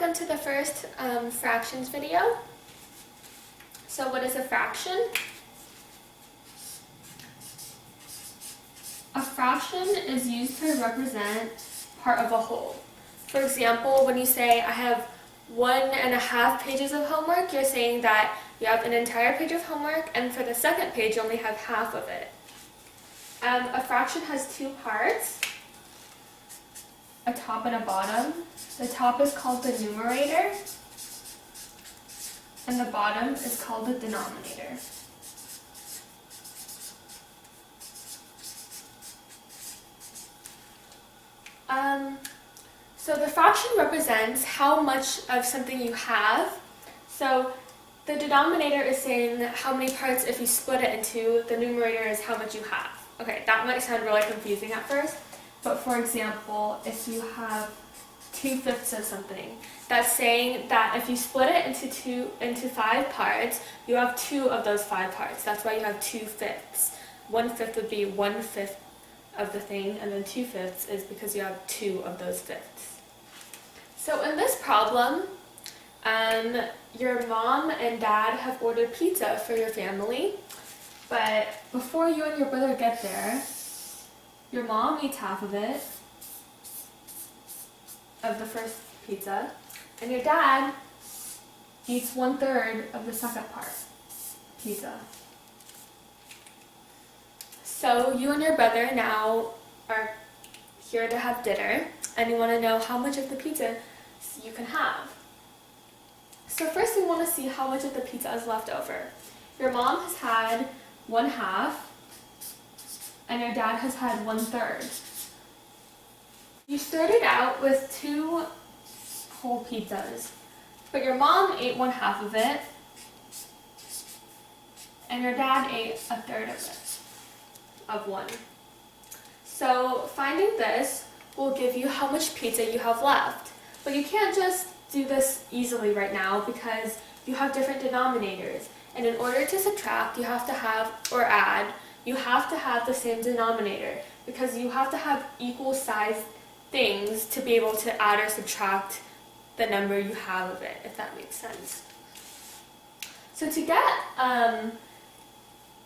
welcome to the first fractions video. So what is a fraction? A fraction is used to represent part of a whole. For example, when you say I have 1.5 pages of homework, you're saying that you have an entire page of homework, and for the second page you only have half of it. A fraction has two parts, a top and a bottom. The top is called the numerator, and the bottom is called the denominator. So the fraction represents how much of something you have. So the denominator is saying how many parts if you split it into, the numerator is how much you have. Okay, that might sound really confusing at first, but for example, if you have 2/5 of something, that's saying that if you split it into 5 parts, you have 2 of those 5 parts. That's why you have 2/5. 1/5 would be 1/5 of the thing, and then 2/5 is because you have 2 of those fifths. So in this problem, your mom and dad have ordered pizza for your family, but before you and your brother get there, your mom eats half of it, of the first pizza, and your dad eats 1/3 of the second part, pizza. So you and your brother now are here to have dinner, and you want to know how much of the pizza you can have. So first we want to see how much of the pizza is left over. Your mom has had 1/2, and your dad has had 1/3. You started out with 2 whole pizzas, but your mom ate 1/2 of it, and your dad ate 1/3 of it, of 1. So finding this will give you how much pizza you have left. But you can't just do this easily right now because you have different denominators. And in order to subtract, you have to have, or add, you have to have the same denominator, because you have to have equal sized things to be able to add or subtract the number you have of it, if that makes sense. So to get a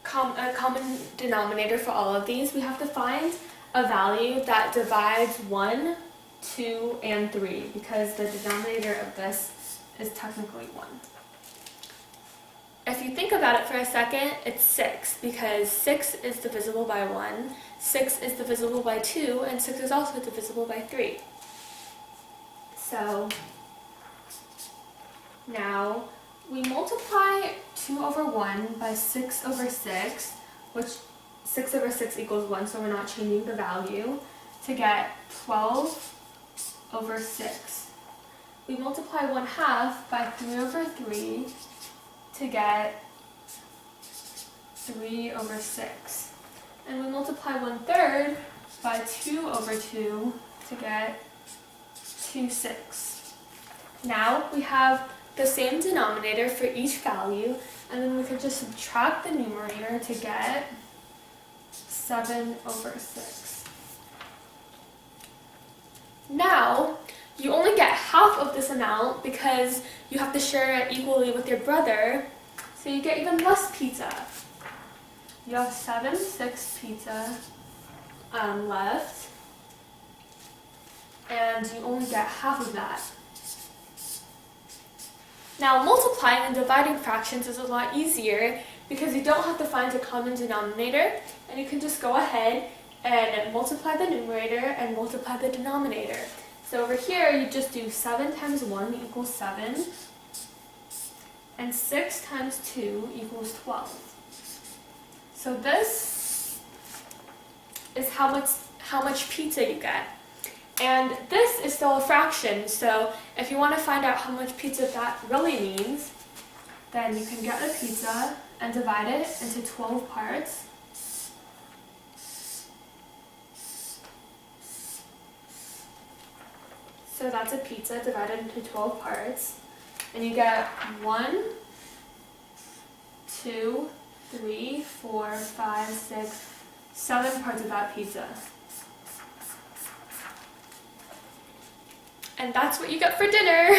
common denominator for all of these, we have to find a value that divides 1, 2, and 3, because the denominator of this is technically 1. If you think about it for a second, it's 6, because 6 is divisible by 1, 6 is divisible by 2, and 6 is also divisible by 3. So now we multiply 2/1 by 6/6, which 6/6 equals 1, so we're not changing the value, to get 12/6. We multiply 1/2 by 3/3 to get 3/6. And we multiply 1/3 by 2/2 to get 2/6. Now we have the same denominator for each value, and then we can just subtract the numerator to get 7/6. Now, you only get half of this amount because you have to share it equally with your brother, so you get even less pizza. You have 7/6 pizza left, and you only get half of that. Now, multiplying and dividing fractions is a lot easier because you don't have to find a common denominator, and you can just go ahead and multiply the numerator and multiply the denominator. So over here, you just do 7 times 1 equals 7, and 6 times 2 equals 12. So this is how much pizza you get. And this is still a fraction, so if you want to find out how much pizza that really means, then you can get a pizza and divide it into 12 parts. So that's a pizza divided into 12 parts. And you get 1, 2, 3, 4, 5, 6, 7 parts of that pizza. And that's what you get for dinner.